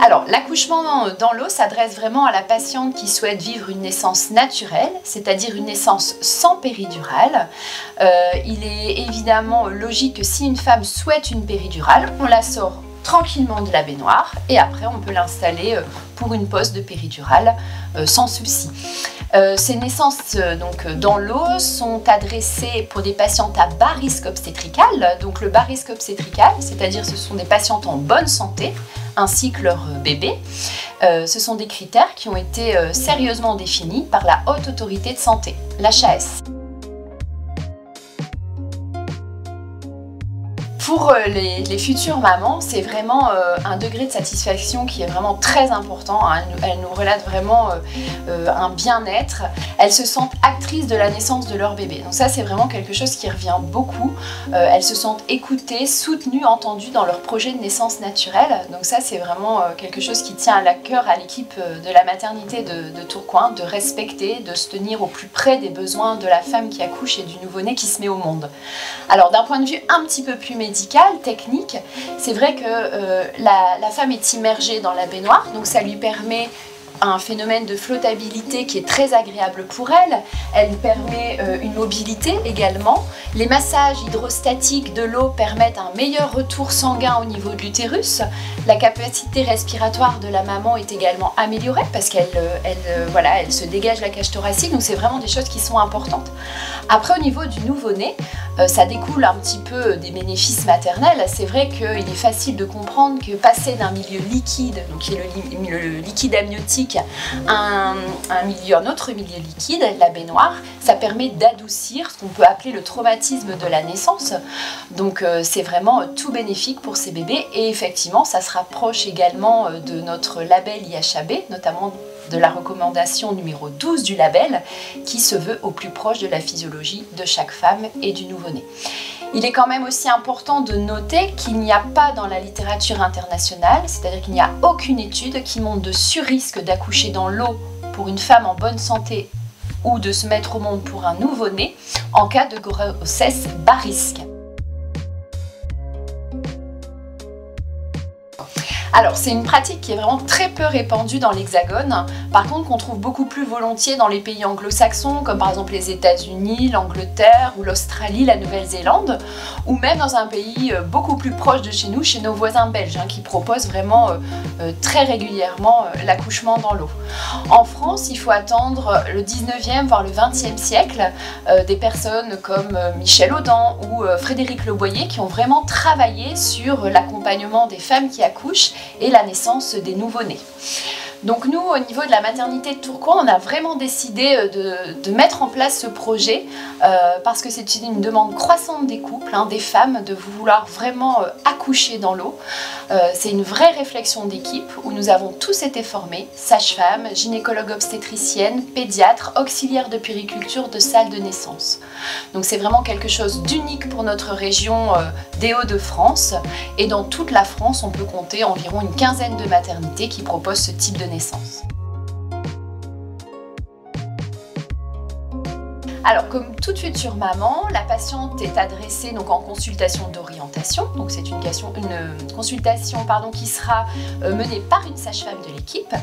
Alors, l'accouchement dans l'eau s'adresse vraiment à la patiente qui souhaite vivre une naissance naturelle, c'est-à-dire une naissance sans péridurale. Il est évidemment logique que si une femme souhaite une péridurale, on la sort tranquillement de la baignoire et après on peut l'installer pour une pose de péridurale sans souci. Ces naissances donc, dans l'eau sont adressées pour des patientes à bas risque obstétrical. Donc le bas risque obstétrical, c'est-à-dire ce sont des patientes en bonne santé ainsi que leur bébé. Ce sont des critères qui ont été sérieusement définis par la Haute Autorité de Santé, l'HAS. Pour les futures mamans, c'est vraiment un degré de satisfaction qui est vraiment très important. Elles nous relatent vraiment un bien-être. Elles se sentent actrices de la naissance de leur bébé. Donc ça, c'est vraiment quelque chose qui revient beaucoup. Elles se sentent écoutées, soutenues, entendues dans leur projet de naissance naturelle. Donc ça, c'est vraiment quelque chose qui tient à cœur à l'équipe de la maternité de Tourcoing, de respecter, de se tenir au plus près des besoins de la femme qui accouche et du nouveau-né qui se met au monde. Alors d'un point de vue un petit peu plus médical, technique, c'est vrai que la femme est immergée dans la baignoire, donc ça lui permet un phénomène de flottabilité qui est très agréable pour elle. Elle permet une mobilité également. Les massages hydrostatiques de l'eau permettent un meilleur retour sanguin au niveau de l'utérus. La capacité respiratoire de la maman est également améliorée parce qu'elle elle se dégage la cage thoracique, donc c'est vraiment des choses qui sont importantes. Après, au niveau du nouveau-né, ça découle un petit peu des bénéfices maternels. C'est vrai qu'il est facile de comprendre que passer d'un milieu liquide, donc qui est le liquide amniotique, à un autre milieu liquide, la baignoire, ça permet d'adoucir ce qu'on peut appeler le traumatisme de la naissance. Donc c'est vraiment tout bénéfique pour ces bébés et effectivement ça se rapproche également de notre label IHAB, notamment de la recommandation numéro 12 du label qui se veut au plus proche de la physiologie de chaque femme et du nouveau-né. Il est quand même aussi important de noter qu'il n'y a pas dans la littérature internationale, c'est-à-dire qu'il n'y a aucune étude qui montre de surrisque d'accoucher dans l'eau pour une femme en bonne santé ou de se mettre au monde pour un nouveau-né en cas de grossesse bas risque. Alors c'est une pratique qui est vraiment très peu répandue dans l'Hexagone, par contre qu'on trouve beaucoup plus volontiers dans les pays anglo-saxons comme par exemple les États-Unis, l'Angleterre ou l'Australie, la Nouvelle-Zélande, ou même dans un pays beaucoup plus proche de chez nous, chez nos voisins belges, qui proposent vraiment très régulièrement l'accouchement dans l'eau. En France, il faut attendre le 19e voire le 20e siècle des personnes comme Michel Audin ou Frédéric Leboyer qui ont vraiment travaillé sur l'accompagnement des femmes qui accouchent et la naissance des nouveau-nés. Donc nous, au niveau de la maternité de Tourcoing, on a vraiment décidé de mettre en place ce projet parce que c'est une demande croissante des couples, des femmes, de vouloir vraiment accoucher dans l'eau. C'est une vraie réflexion d'équipe où nous avons tous été formés, sages-femmes, gynécologues obstétriciennes, pédiatres, auxiliaires de puériculture, de salle de naissance. Donc c'est vraiment quelque chose d'unique pour notre région des Hauts-de-France et dans toute la France, on peut compter environ une quinzaine de maternités qui proposent ce type de naissance. Alors, comme toute future maman, la patiente est adressée donc en consultation d'orientation. Donc, c'est une consultation qui sera menée par une sage-femme de l'équipe.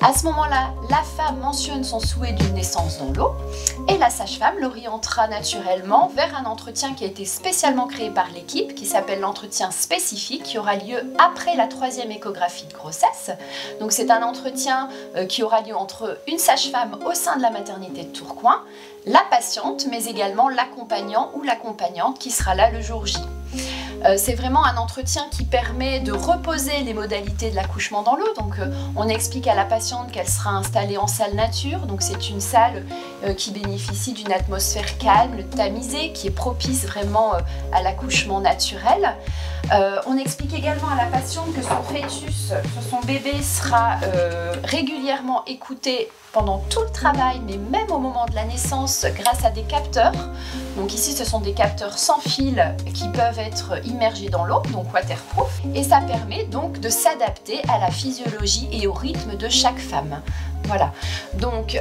À ce moment-là, la femme mentionne son souhait d'une naissance dans l'eau et la sage-femme l'orientera naturellement vers un entretien qui a été spécialement créé par l'équipe, qui s'appelle l'entretien spécifique, qui aura lieu après la 3e échographie de grossesse. Donc, c'est un entretien qui aura lieu entre une sage-femme au sein de la maternité de Tourcoing, la patiente, mais également l'accompagnant ou l'accompagnante qui sera là le jour J. C'est vraiment un entretien qui permet de reposer les modalités de l'accouchement dans l'eau. Donc on explique à la patiente qu'elle sera installée en salle nature. Donc c'est une salle qui bénéficie d'une atmosphère calme, tamisée, qui est propice vraiment à l'accouchement naturel. On explique également à la patiente que son fœtus, son bébé sera régulièrement écouté pendant tout le travail, mais même au moment de la naissance, grâce à des capteurs. Donc ici, ce sont des capteurs sans fil qui peuvent être immergés dans l'eau, donc waterproof. Et ça permet donc de s'adapter à la physiologie et au rythme de chaque femme. Voilà, donc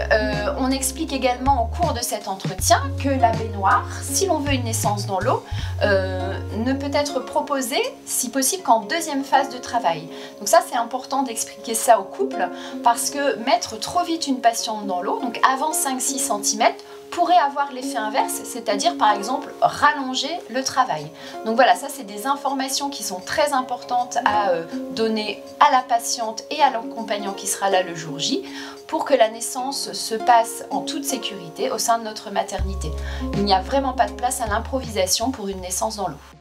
on explique également au cours de cet entretien que la baignoire, si l'on veut une naissance dans l'eau, ne peut être proposée, si possible, qu'en deuxième phase de travail. Donc ça, c'est important d'expliquer ça au couple, parce que mettre trop vite une patiente dans l'eau, donc avant 5-6 cm, pourrait avoir l'effet inverse, c'est-à-dire par exemple rallonger le travail. Donc voilà, ça c'est des informations qui sont très importantes à donner à la patiente et à l'accompagnant qui sera là le jour J pour que la naissance se passe en toute sécurité au sein de notre maternité. Il n'y a vraiment pas de place à l'improvisation pour une naissance dans l'eau.